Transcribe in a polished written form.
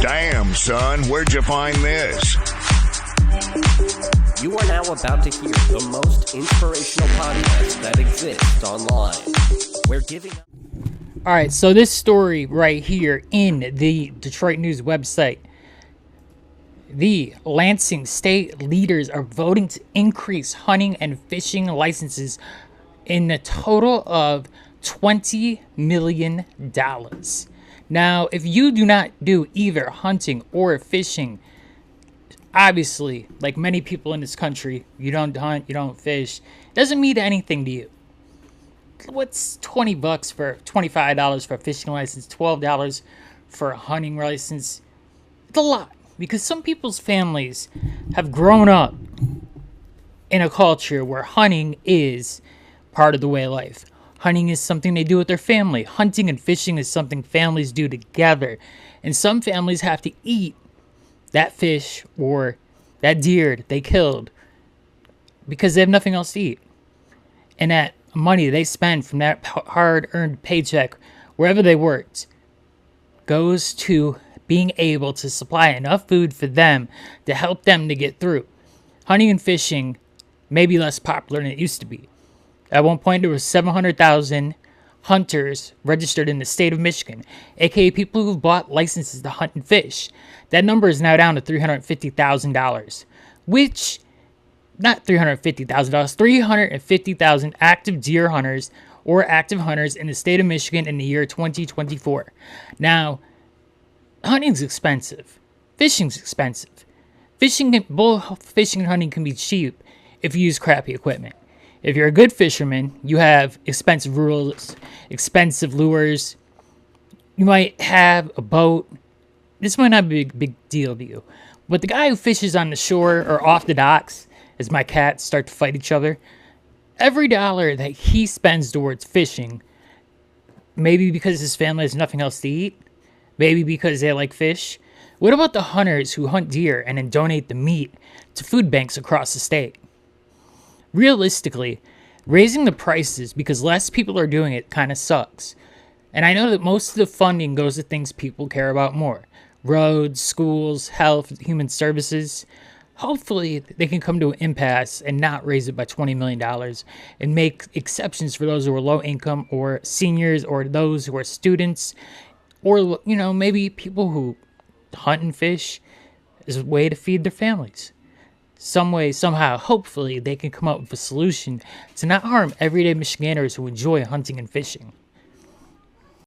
Damn, son, where'd you find this? You are now about to hear the most inspirational podcast that exists online. We're giving... All right, so this story right here in the Detroit News website. The Lansing state leaders are voting to increase hunting and fishing licenses in a total of $20 million. Now, if you do not do either hunting or fishing, obviously, like many people in this country, you don't hunt, you don't fish, doesn't mean anything to you. What's $20 for $25 for a fishing license, $12 for a hunting license? It's a lot, because some people's families have grown up in a culture where hunting is part of the way of life. Hunting is something they do with their family. Hunting and fishing is something families do together. And some families have to eat that fish or that deer that they killed because they have nothing else to eat. And that money they spend from that hard-earned paycheck, wherever they worked, goes to being able to supply enough food for them to help them to get through. Hunting and fishing may be less popular than it used to be. At one point, there was 700,000 hunters registered in the state of Michigan, aka people who bought licenses to hunt and fish. That number is now down to $350,000, which, not $350,000, 350,000 active deer hunters or active hunters in the state of Michigan in the year 2024. Now, hunting's expensive. Fishing's expensive. Both fishing and hunting can be cheap if you use crappy equipment. If you're a good fisherman, you have expensive reels, expensive lures. You might have a boat. This might not be a big deal to you. But the guy who fishes on the shore or off the docks, as my cats start to fight each other, every dollar that he spends towards fishing, maybe because his family has nothing else to eat, maybe because they like fish. What about the hunters who hunt deer and then donate the meat to food banks across the state? Realistically, raising the prices because less people are doing it kind of sucks. And I know that most of the funding goes to things people care about more. Roads, schools, health, human services. Hopefully, they can come to an impasse and not raise it by $20 million and make exceptions for those who are low income or seniors or those who are students or, maybe people who hunt and fish as a way to feed their families. Some way, somehow, hopefully, they can come up with a solution to not harm everyday Michiganders who enjoy hunting and fishing.